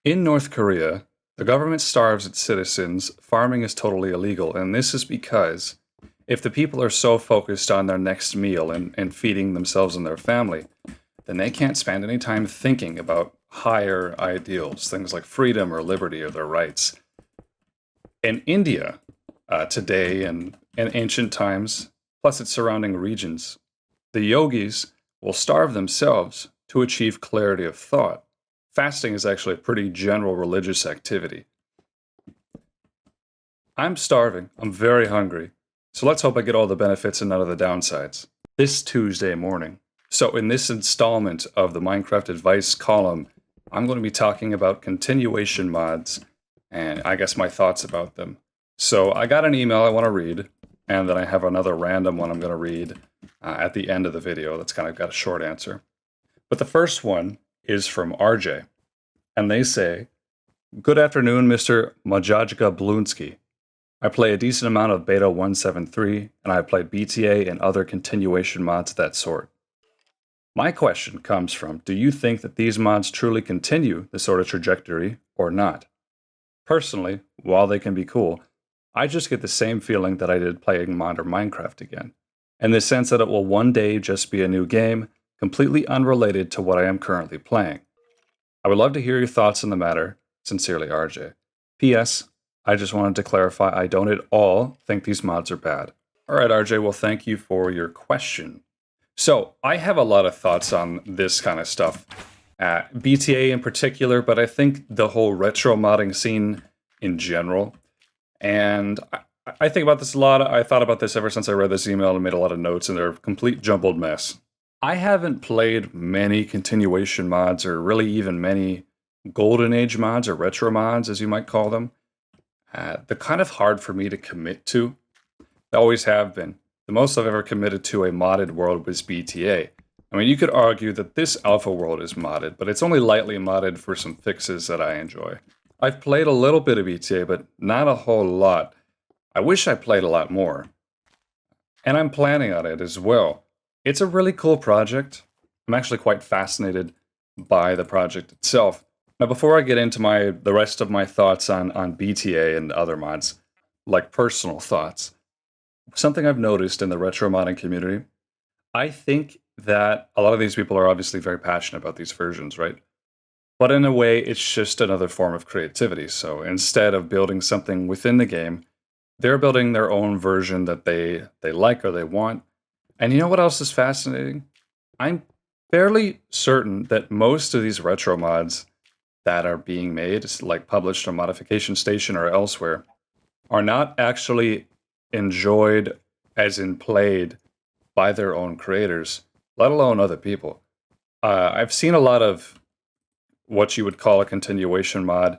In North Korea, the government starves its citizens, farming is totally illegal, and this is because if the people are so focused on their next meal and feeding themselves and their family, then they can't spend any time thinking about higher ideals, things like freedom or liberty or their rights. In India, today and in ancient times, plus its surrounding regions, the yogis will starve themselves to achieve clarity of thought. Fasting is actually a pretty general religious activity. I'm starving. I'm very hungry. So let's hope I get all the benefits and none of the downsides. This Tuesday morning. So in this installment of the Minecraft Advice column, I'm going to be talking about continuation mods and I guess my thoughts about them. So I got an email I want to read, and then I have another random one I'm going to read at the end of the video that's kind of got a short answer. But the first one is from RJ, and they say, "Good afternoon, Mr. Majajka Blunsky. I play a decent amount of Beta 173, and I play BTA and other continuation mods of that sort. My question comes from, do you think that these mods truly continue the sort of trajectory or not? Personally, while they can be cool, I just get the same feeling that I did playing modern Minecraft again, in the sense that it will one day just be a new game, completely unrelated to what I am currently playing. I would love to hear your thoughts on the matter. Sincerely, RJ. P.S. I just wanted to clarify I don't at all think these mods are bad." All right, RJ, well, thank you for your question. So, I have a lot of thoughts on this kind of stuff. BTA in particular, but I think the whole retro modding scene in general. And I think about this a lot. I thought about this ever since I read this email and made a lot of notes, and they're a complete jumbled mess. I haven't played many continuation mods, or really even many golden age mods, or retro mods, as you might call them. They're kind of hard for me to commit to. They always have been. The most I've ever committed to a modded world was BTA. I mean, you could argue that this alpha world is modded, but it's only lightly modded for some fixes that I enjoy. I've played a little bit of BTA, but not a whole lot. I wish I played a lot more. And I'm planning on it as well. It's a really cool project. I'm actually quite fascinated by the project itself. Now, before I get into the rest of my thoughts on BTA and other mods, like personal thoughts, something I've noticed in the retro modding community, I think that a lot of these people are obviously very passionate about these versions, right? But in a way, it's just another form of creativity. So instead of building something within the game, they're building their own version that they like or they want. And you know what else is fascinating? I'm fairly certain that most of these retro mods that are being made, like published on Modification Station or elsewhere, are not actually enjoyed, as in played, by their own creators, let alone other people. I've seen a lot of what you would call a continuation mod,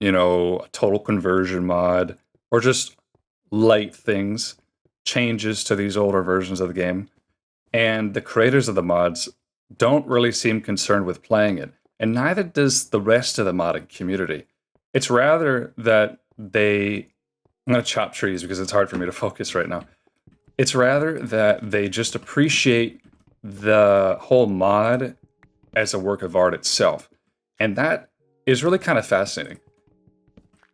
a total conversion mod, or just light things, changes to these older versions of the game. And the creators of the mods don't really seem concerned with playing it, and neither does the rest of the modding community. It's rather that I'm going to chop trees because it's hard for me to focus right now. It's rather that they just appreciate the whole mod as a work of art itself. And that is really kind of fascinating.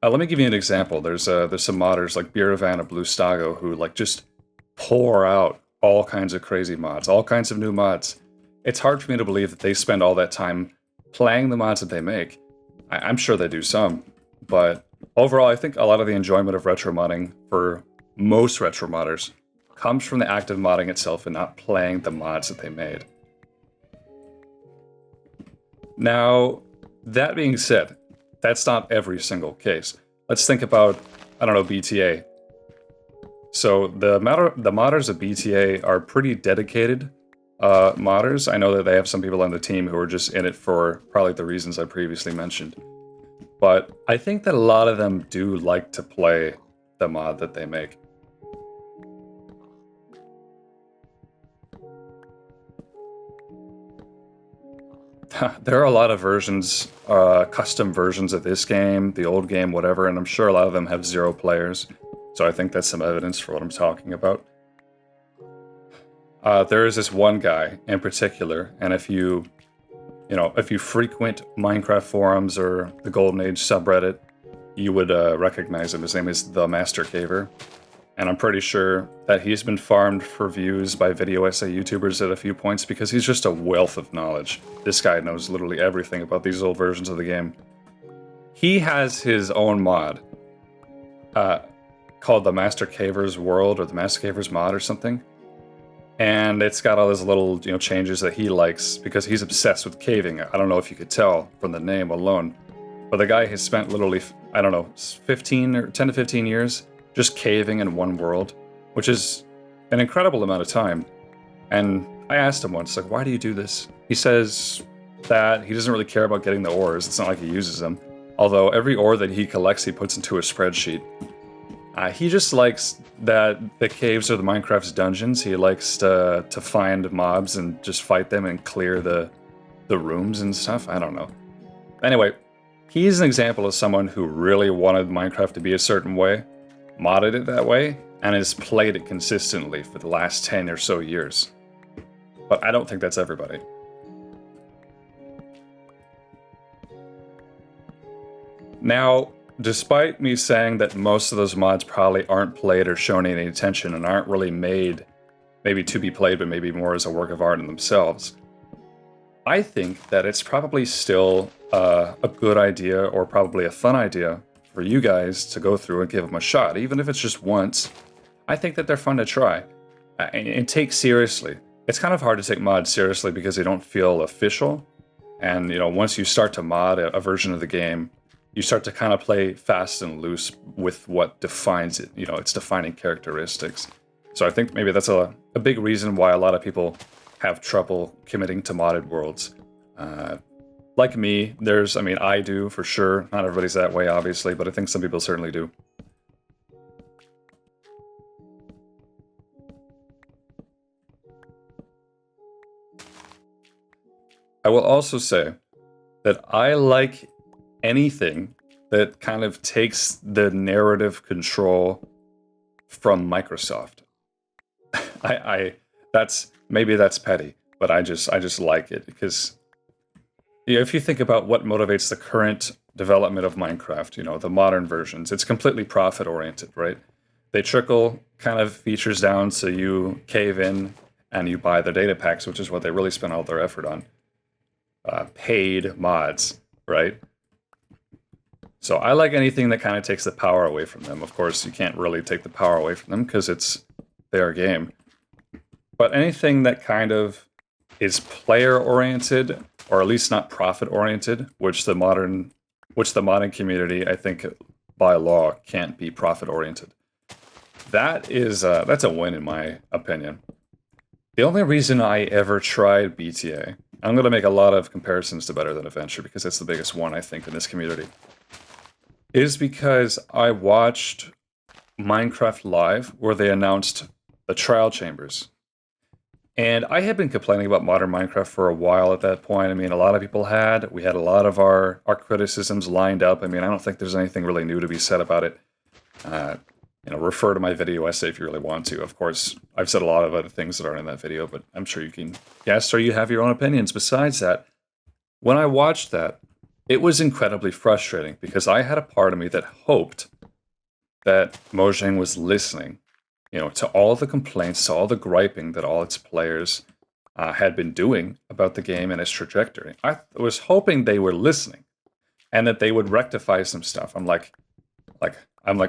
Let me give you an example. There's some modders like Biravan and Bluestago who just pour out all kinds of crazy mods, all kinds of new mods. It's hard for me to believe that they spend all that time playing the mods that they make. I'm sure they do some, but overall, I think a lot of the enjoyment of retro modding for most retro modders comes from the act of modding itself and not playing the mods that they made. Now, that being said, that's not every single case. Let's think about, BTA. So the modders of BTA are pretty dedicated modders. I know that they have some people on the team who are just in it for probably the reasons I previously mentioned. But I think that a lot of them do like to play the mod that they make. There are a lot of versions, custom versions of this game, the old game, whatever, and I'm sure a lot of them have 0 players. So I think that's some evidence for what I'm talking about. There is this one guy in particular, and if you you know, if you frequent Minecraft forums or the Golden Age subreddit, you would recognize him. His name is TheMasterCaver. And I'm pretty sure that he's been farmed for views by video essay YouTubers at a few points because he's just a wealth of knowledge. This guy knows literally everything about these old versions of the game. He has his own mod called the TheMasterCaver's World or the TheMasterCaver's Mod or something. And it's got all those little, you know, changes that he likes because he's obsessed with caving. I don't know if you could tell from the name alone, but the guy has spent literally, I don't know, 15 or 10 to 15 years just caving in one world, which is an incredible amount of time. And I asked him once, like, why do you do this? He says that he doesn't really care about getting the ores. It's not like he uses them. Although every ore that he collects, he puts into a spreadsheet. He just likes that the caves are the Minecraft's dungeons. He likes to find mobs and just fight them and clear the rooms and stuff. I don't know. Anyway, he's an example of someone who really wanted Minecraft to be a certain way, modded it that way, and has played it consistently for the last 10 or so years. But I don't think that's everybody. Now, despite me saying that most of those mods probably aren't played or shown any attention and aren't really made maybe to be played, but maybe more as a work of art in themselves, I think that it's probably still a good idea or probably a fun idea for you guys to go through and give them a shot, even if it's just once. I think that they're fun to try and take seriously. It's kind of hard to take mods seriously because they don't feel official. And, you know, once you start to mod a version of the game, you start to kind of play fast and loose with what defines it, you know, its defining characteristics. So I think maybe that's a big reason why a lot of people have trouble committing to modded worlds. Like me, I do for sure. Not everybody's that way, obviously, but I think some people certainly do. I will also say that I like anything that kind of takes the narrative control from Microsoft. Maybe that's petty, but I just like it because, you know, if you think about what motivates the current development of Minecraft, you know, the modern versions, it's completely profit oriented, right? They trickle kind of features down so you cave in and you buy the data packs, which is what they really spend all their effort on. Paid mods, right? So I like anything that kind of takes the power away from them. Of course, you can't really take the power away from them because it's their game. But anything that kind of is player-oriented, or at least not profit-oriented, which the modding community, I think, by law, can't be profit-oriented. That's a win in my opinion. The only reason I ever tried BTA, I'm going to make a lot of comparisons to Better Than Adventure because it's the biggest one, I think, in this community, is because I watched Minecraft Live where they announced the trial chambers. And I had been complaining about modern Minecraft for a while at that point. I mean, a lot of people had. We had a lot of our criticisms lined up. I mean, I don't think there's anything really new to be said about it. You know, refer to my video essay if you really want to. Of course, I've said a lot of other things that aren't in that video, but I'm sure you can guess or you have your own opinions. Besides that, when I watched that, it was incredibly frustrating because I had a part of me that hoped that Mojang was listening, you know, to all the complaints, to all the griping that all its players had been doing about the game and its trajectory. I was hoping they were listening and that they would rectify some stuff. I'm like,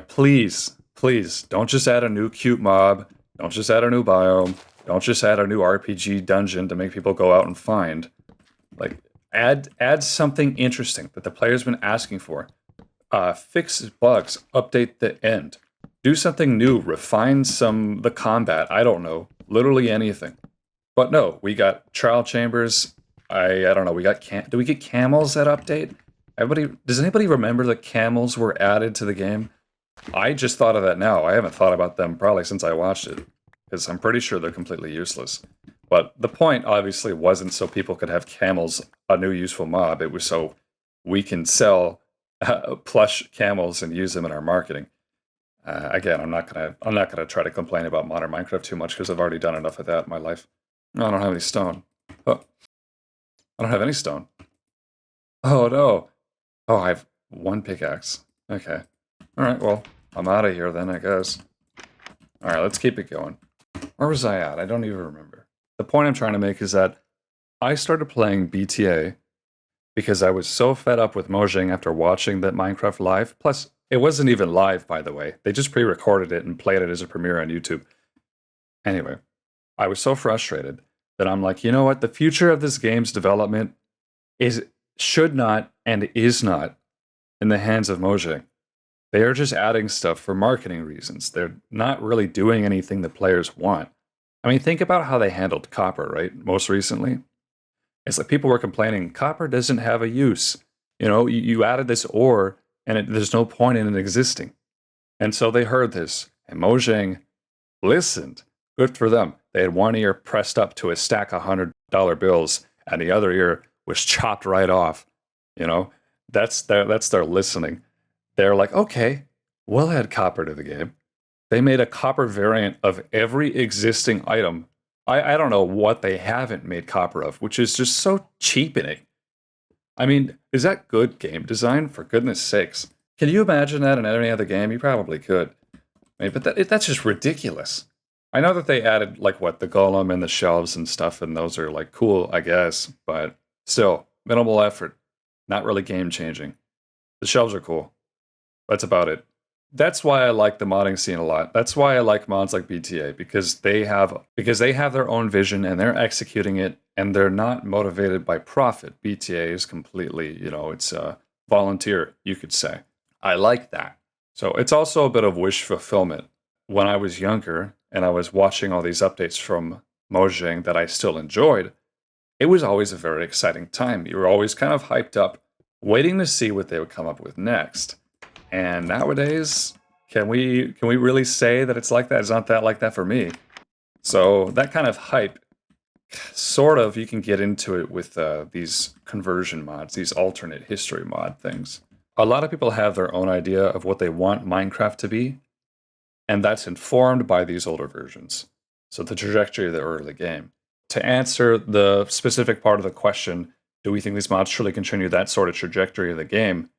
please, don't just add a new cute mob. Don't just add a new biome. Don't just add a new RPG dungeon to make people go out and find. Like, add something interesting that the player's been asking for. Fix bugs, update the end. Do something new, refine the combat. I don't know, literally anything. But no, we got trial chambers. I don't know. Do we get camels at update? Does anybody remember that camels were added to the game? I just thought of that now. I haven't thought about them probably since I watched it, because I'm pretty sure they're completely useless. But the point obviously wasn't so people could have camels, a new useful mob. It was so we can sell plush camels and use them in our marketing. Again, I'm not gonna try to complain about modern Minecraft too much because I've already done enough of that in my life. I don't have any stone. Oh. I don't have any stone. Oh, no. Oh, I have one pickaxe. Okay. Alright, well, I'm out of here then, I guess. Alright, let's keep it going. Where was I at? I don't even remember. The point I'm trying to make is that I started playing BTA because I was so fed up with Mojang after watching that Minecraft live. Plus, it wasn't even live, by the way. They just pre-recorded it and played it as a premiere on YouTube. Anyway, I was so frustrated that I'm like, you know what? The future of this game's development should not and is not in the hands of Mojang. They are just adding stuff for marketing reasons. They're not really doing anything the players want. I mean, think about how they handled copper, right? Most recently. It's like people were complaining, copper doesn't have a use. You know, you added this ore, and there's no point in it existing. And so they heard this, and Mojang listened. Good for them. They had one ear pressed up to a stack of $100 bills, and the other ear was chopped right off. You know, that's their listening. They're like, okay, we'll add copper to the game. They made a copper variant of every existing item. I don't know what they haven't made copper of, which is just so cheapening. I mean, is that good game design? For goodness sakes. Can you imagine that in any other game? You probably could. I mean, but that's just ridiculous. I know that they added, like, what, the golem and the shelves and stuff, and those are, like, cool, I guess. But still, minimal effort. Not really game-changing. The shelves are cool. That's about it. That's why I like the modding scene a lot. That's why I like mods like BTA, because they have their own vision and they're executing it, and they're not motivated by profit. BTA is completely, it's volunteer, you could say. I like that. So it's also a bit of wish fulfillment. When I was younger and I was watching all these updates from Mojang that I still enjoyed, it was always a very exciting time. You were always kind of hyped up, waiting to see what they would come up with next. And nowadays, can we really say that it's like that? It's not that like that for me. So that kind of hype, sort of, you can get into it with these conversion mods, these alternate history mod things. A lot of people have their own idea of what they want Minecraft to be, and that's informed by these older versions. So the trajectory of the early game. To answer the specific part of the question, do we think these mods truly continue that sort of trajectory of the game?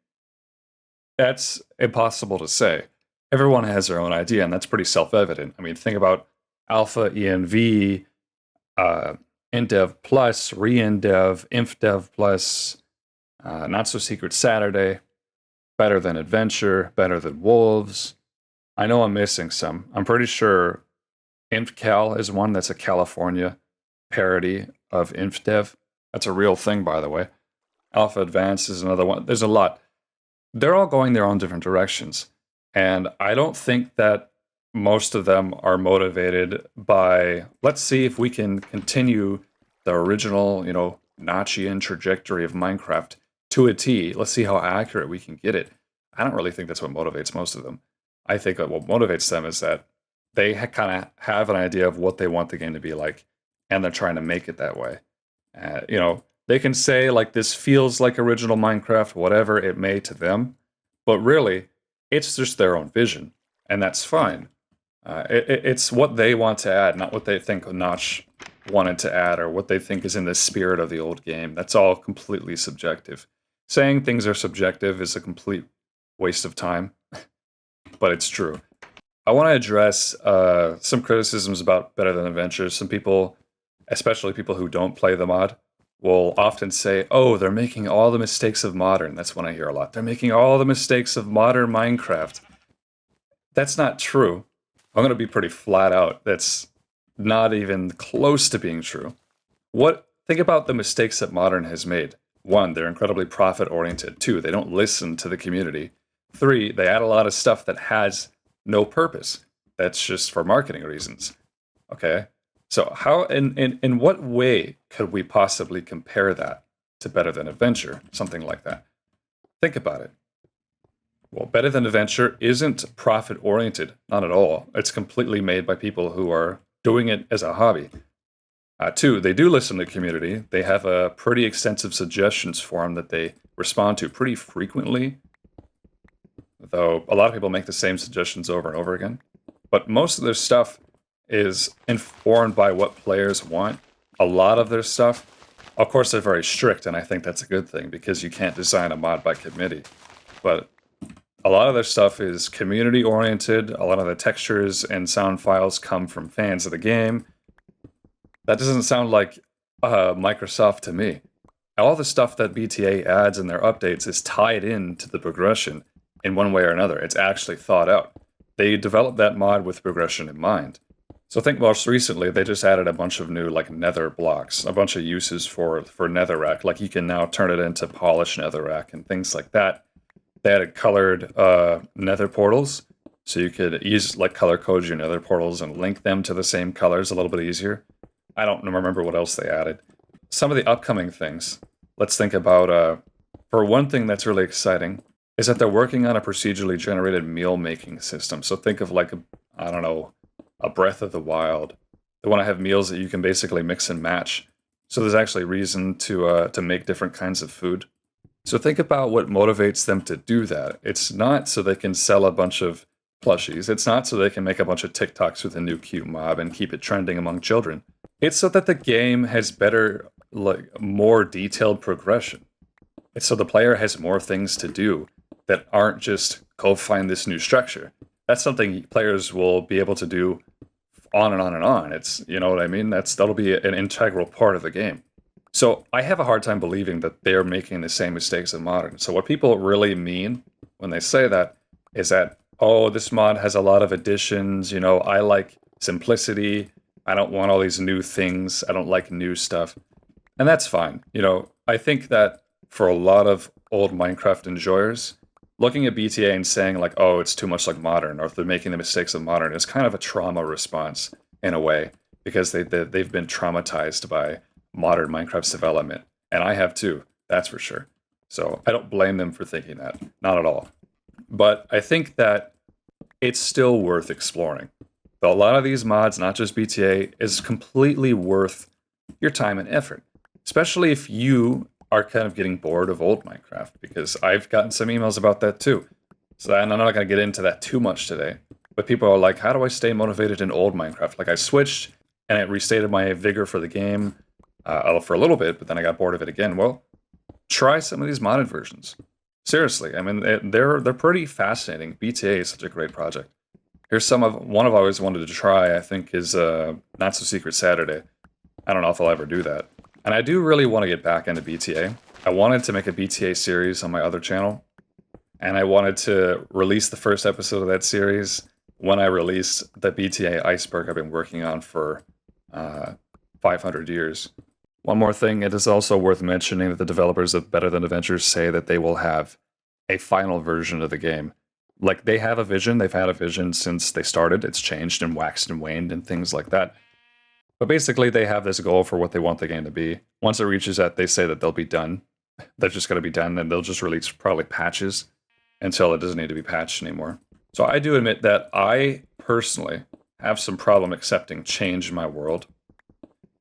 That's impossible to say. Everyone has their own idea, and that's pretty self-evident. I mean, think about Alpha, ENV, InDev Plus, ReInDev, InfDev Plus, Not So Secret Saturday, Better Than Adventure, Better Than Wolves. I know I'm missing some. I'm pretty sure InfCal is one that's a California parody of InfDev. That's a real thing, by the way. Alpha Advanced is another one. There's a lot. They're all going their own different directions. And I don't think that most of them are motivated by, let's see if we can continue the original, Nachian trajectory of Minecraft to a T. Let's see how accurate we can get it. I don't really think that's what motivates most of them. I think that what motivates them is that they kind of have an idea of what they want the game to be like, and they're trying to make it that way. They can say, like, this feels like original Minecraft, whatever it may to them, but really, it's just their own vision, and that's fine. It's what they want to add, not what they think Notch wanted to add, or what they think is in the spirit of the old game. That's all completely subjective. Saying things are subjective is a complete waste of time, but it's true. I want to address some criticisms about Better Than Adventure. Some people, especially people who don't play the mod, will often say, oh, they're making all the mistakes of modern. That's what I hear a lot. They're making all the mistakes of modern Minecraft. That's not true. I'm going to be pretty flat out. That's not even close to being true. Think about the mistakes that modern has made. 1, they're incredibly profit-oriented. 2, they don't listen to the community. 3, they add a lot of stuff that has no purpose. That's just for marketing reasons. Okay? So how, in what way could we possibly compare that to Better Than Adventure? Something like that. Think about it. Well, Better Than Adventure isn't profit-oriented, not at all. It's completely made by people who are doing it as a hobby. 2, they do listen to the community. They have a pretty extensive suggestions forum that they respond to pretty frequently, though a lot of people make the same suggestions over and over again. But most of their stuff is informed by what players want. A lot of their stuff Of course, they're very strict, and I think that's a good thing because you can't design a mod by committee. But a lot of their stuff is community oriented. A lot of the textures and sound files come from fans of the game. That doesn't sound like Microsoft to me. All the stuff that BTA adds in their updates is tied into the progression in one way or another. It's actually thought out. They developed that mod with progression in mind. So I think most recently they just added a bunch of new like nether blocks, a bunch of uses for netherrack. Like you can now turn it into polished netherrack and things like that. They added colored nether portals, so you could use like color code your nether portals and link them to the same colors a little bit easier. I don't remember what else they added. Some of the upcoming things. Let's think about, for one thing that's really exciting, is that they're working on a procedurally generated meal making system. So think of like, I don't know, a Breath of the Wild. They want to have meals that you can basically mix and match. So there's actually reason to make different kinds of food. So think about what motivates them to do that. It's not so they can sell a bunch of plushies. It's not so they can make a bunch of TikToks with a new cute mob and keep it trending among children. It's so that the game has better, like, more detailed progression. It's so the player has more things to do that aren't just go find this new structure. That's something players will be able to do on and on and on. It's, you know what I mean? That'll be an integral part of the game. So I have a hard time believing that they're making the same mistakes in modern. So what people really mean when they say that is that, oh, this mod has a lot of additions, you know, I like simplicity, I don't want all these new things, I don't like new stuff. And that's fine. You know, I think that for a lot of old Minecraft enjoyers, looking at BTA and saying like, oh, it's too much like modern, or if they're making the mistakes of modern, is kind of a trauma response in a way, because they've been traumatized by modern Minecraft's development. And I have too, that's for sure. So I don't blame them for thinking that, not at all. But I think that it's still worth exploring. But a lot of these mods, not just BTA, is completely worth your time and effort, especially if you are kind of getting bored of old Minecraft, because I've gotten some emails about that too. So and I'm not going to get into that too much today, but people are like, how do I stay motivated in old Minecraft? Like I switched and it restated my vigor for the game for a little bit, but then I got bored of it again. Well, try some of these modded versions. Seriously, I mean, they're pretty fascinating. BTA is such a great project. Here's one I've always wanted to try, I think, is Not So Secret Saturday. I don't know if I'll ever do that. And I do really want to get back into BTA. I wanted to make a BTA series on my other channel, and I wanted to release the first episode of that series when I released the BTA iceberg I've been working on for 500 years. One more thing, it is also worth mentioning that the developers of Better Than Adventures say that they will have a final version of the game. Like, they have a vision, they've had a vision since they started, it's changed and waxed and waned and things like that. But basically, they have this goal for what they want the game to be. Once it reaches that, they say that they'll be done. They're just going to be done, and they'll just release probably patches until it doesn't need to be patched anymore. So I do admit that I personally have some problem accepting change in my world.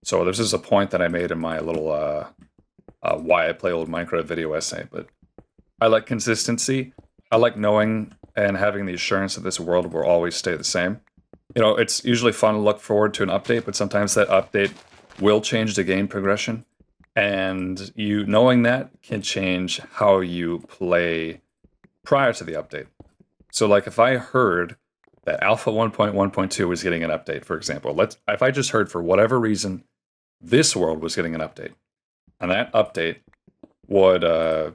So this is a point that I made in my little why I play old Minecraft video essay, but I like consistency. I like knowing and having the assurance that this world will always stay the same. You know, it's usually fun to look forward to an update, but sometimes that update will change the game progression. And you knowing that can change how you play prior to the update. So like if I heard that Alpha 1.1.2 was getting an update, for example, if I just heard for whatever reason this world was getting an update, and that update would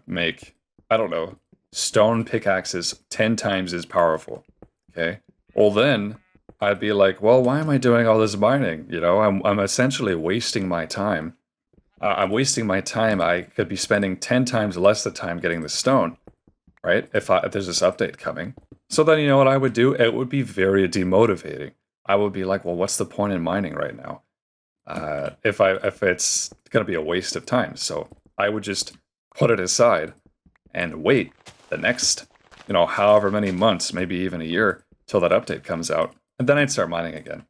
make, I don't know, stone pickaxes 10 times as powerful, okay? Well then, I'd be like, well, why am I doing all this mining? You know, I'm essentially wasting my time. I'm wasting my time. I could be spending 10 times less the time getting the stone, right? If there's this update coming. So then, you know what I would do? It would be very demotivating. I would be like, well, what's the point in mining right now? If it's going to be a waste of time. So I would just put it aside and wait the next, you know, however many months, maybe even a year, till that update comes out. And then I'd start mining again.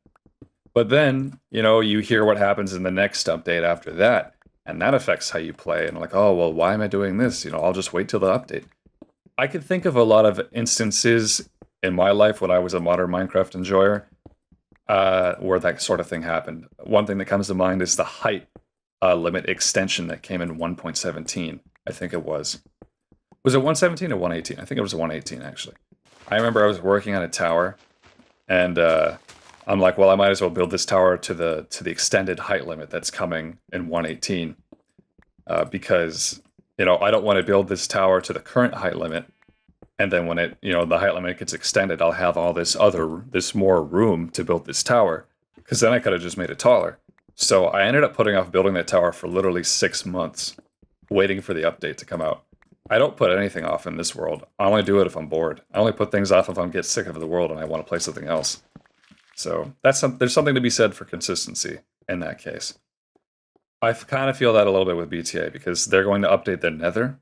But then, you know, you hear what happens in the next update after that, and that affects how you play. And like, oh, well, why am I doing this? You know, I'll just wait till the update. I could think of a lot of instances in my life when I was a modern Minecraft enjoyer where that sort of thing happened. One thing that comes to mind is the height limit extension that came in 1.17. I think it was. Was it 117 or 118? I think it was 118 actually. I remember I was working on a tower, and I'm like, well, I might as well build this tower to the extended height limit that's coming in 118, because I don't want to build this tower to the current height limit, and then when the height limit gets extended, I'll have all this more room to build this tower, because then I could have just made it taller. So I ended up putting off building that tower for literally 6 months, waiting for the update to come out. I don't put anything off in this world. I only do it if I'm bored. I only put things off if I'm get sick of the world and I want to play something else. So there's something to be said for consistency in that case. I kind of feel that a little bit with BTA, because they're going to update the Nether.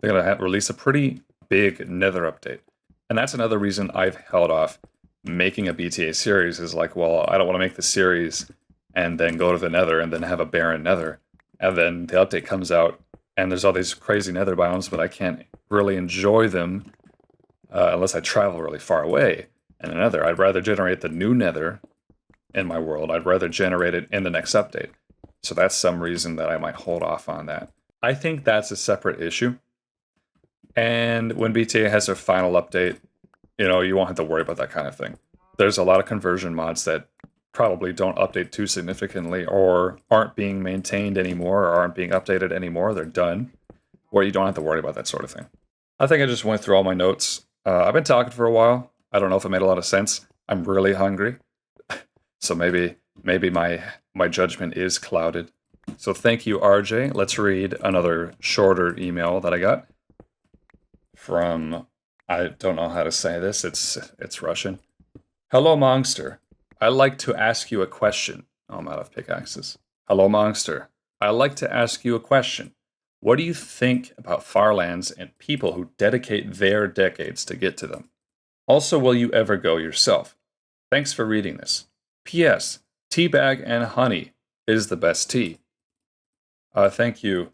They're going to release a pretty big Nether update. And that's another reason I've held off making a BTA series, is like, well, I don't want to make the series and then go to the Nether and then have a barren Nether. And then the update comes out and there's all these crazy Nether biomes, but I can't really enjoy them unless I travel really far away in a Nether. I'd rather generate the new Nether in my world. I'd rather generate it in the next update. So that's some reason that I might hold off on that. I think that's a separate issue. And when BTA has their final update, you won't have to worry about that kind of thing. There's a lot of conversion mods that probably don't update too significantly, or aren't being maintained anymore, or aren't being updated anymore. They're done, where you don't have to worry about that sort of thing. I think I just went through all my notes. I've been talking for a while. I don't know if it made a lot of sense. I'm really hungry. So maybe my judgment is clouded. So thank you, RJ. Let's read another shorter email that I got from, I don't know how to say this. It's Russian. Hello, Monster. I'd like to ask you a question. Oh, I'm out of pickaxes. Hello, Monster. I'd like to ask you a question. What do you think about Farlands and people who dedicate their decades to get to them? Also, will you ever go yourself? Thanks for reading this. P.S. Teabag and honey is the best tea. Thank you,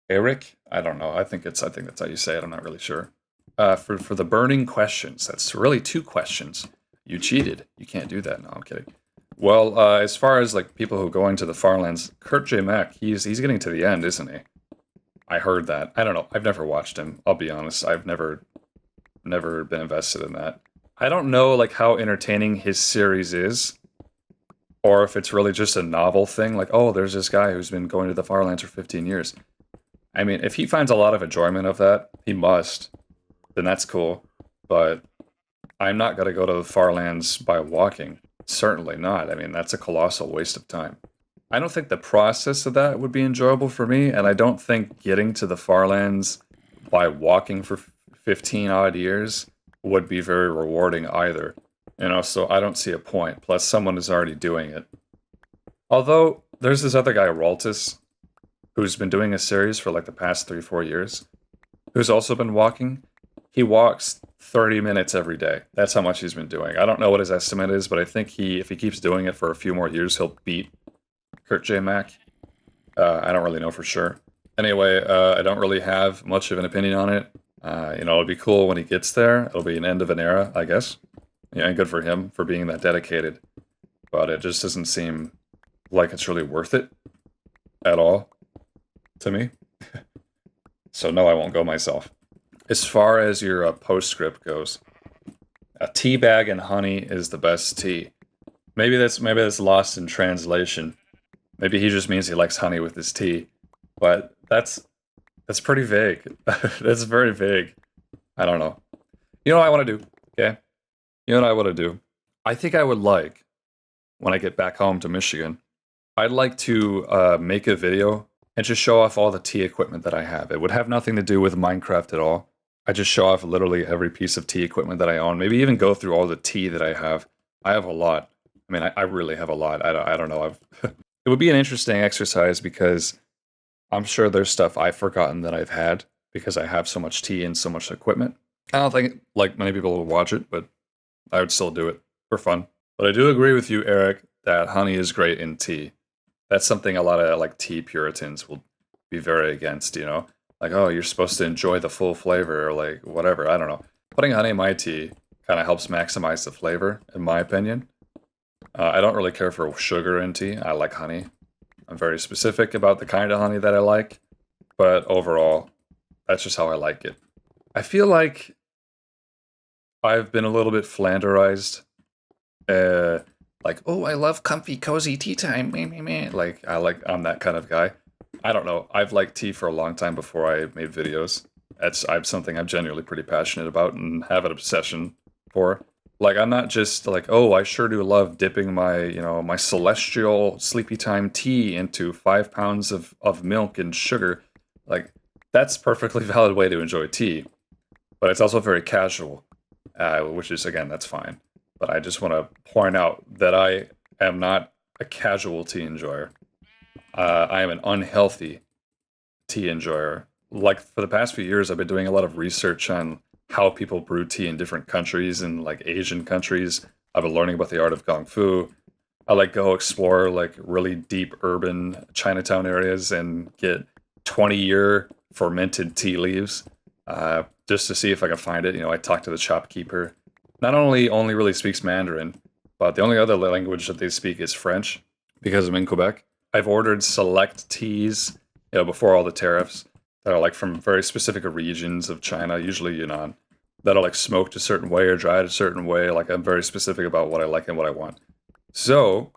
Eric. I don't know. I think that's how you say it. I'm not really sure. For the burning questions. That's really 2 questions. You cheated. You can't do that. No, I'm kidding. Well, as far as like people who are going to the Farlands, Kurt J. Mack, he's getting to the end, isn't he? I heard that. I don't know. I've never watched him. I'll be honest. I've never been invested in that. I don't know like how entertaining his series is, or if it's really just a novel thing. Like, oh, there's this guy who's been going to the Farlands for 15 years. I mean, if he finds a lot of enjoyment of that, he must. Then that's cool. But I'm not going to go to the Farlands by walking. Certainly not. I mean, that's a colossal waste of time. I don't think the process of that would be enjoyable for me, and I don't think getting to the Farlands by walking for 15 odd years would be very rewarding either. So I don't see a point. Plus, someone is already doing it. Although, there's this other guy, Raltus, who's been doing a series for like the past 3-4 years, who's also been walking. He walks 30 minutes every day. That's how much he's been doing. I don't know what his estimate is, but I think if he keeps doing it for a few more years, he'll beat Kurt J. Mack. I don't really know for sure. Anyway, I don't really have much of an opinion on it. It'll be cool when he gets there. It'll be an end of an era, I guess. Yeah, and good for him for being that dedicated. But it just doesn't seem like it's really worth it at all to me. So no, I won't go myself. As far as your postscript goes, a tea bag and honey is the best tea. Maybe that's lost in translation. Maybe he just means he likes honey with his tea. But that's pretty vague. That's very vague. I don't know. You know what I want to do? Okay? You know what I want to do? I think I would like, when I get back home to Michigan, I'd like to make a video and just show off all the tea equipment that I have. It would have nothing to do with Minecraft at all. I just show off literally every piece of tea equipment that I own. Maybe even go through all the tea that I have. I have a lot. I mean, I really have a lot. I don't know. It would be an interesting exercise because I'm sure there's stuff I've forgotten that I've had because I have so much tea and so much equipment. I don't think like many people will watch it, but I would still do it for fun. But I do agree with you, Eric, that honey is great in tea. That's something a lot of like tea puritans will be very against, Like, oh, you're supposed to enjoy the full flavor or like whatever. I don't know. Putting honey in my tea kind of helps maximize the flavor, in my opinion. I don't really care for sugar in tea. I like honey. I'm very specific about the kind of honey that I like, but overall, that's just how I like it. I feel like I've been a little bit flanderized. Like, oh, I love comfy, cozy tea time. Meh, meh, meh. Like, I'm that kind of guy. I don't know. I've liked tea for a long time before I made videos. I'm something I'm genuinely pretty passionate about and have an obsession for. Like, I'm not just like, oh, I sure do love dipping my celestial sleepy time tea into 5 pounds of milk and sugar. Like, that's perfectly valid way to enjoy tea. But it's also very casual, which is, again, that's fine. But I just want to point out that I am not a casual tea enjoyer. I am an unhealthy tea enjoyer. Like, for the past few years, I've been doing a lot of research on how people brew tea in different countries and like Asian countries. I've been learning about the art of Kung Fu. I like go explore like really deep urban Chinatown areas and get 20-year fermented tea leaves just to see if I can find it. I talk to the shopkeeper. Not only really speaks Mandarin, but the only other language that they speak is French because I'm in Quebec. I've ordered select teas, before all the tariffs that are like from very specific regions of China, usually Yunnan, that are like smoked a certain way or dried a certain way. Like I'm very specific about what I like and what I want. So,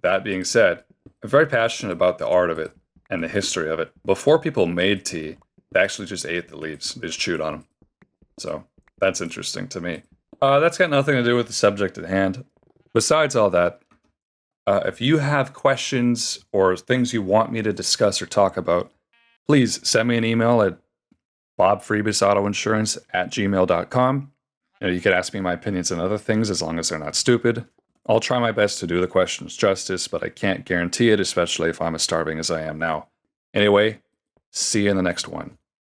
that being said, I'm very passionate about the art of it and the history of it. Before people made tea, they actually just ate the leaves. They just chewed on them. So, that's interesting to me. That's got nothing to do with the subject at hand. Besides all that, if you have questions or things you want me to discuss or talk about, please send me an email at bobfreebusautoinsurance@gmail.com. You can ask me my opinions on other things as long as they're not stupid. I'll try my best to do the questions justice, but I can't guarantee it, especially if I'm as starving as I am now. Anyway, see you in the next one.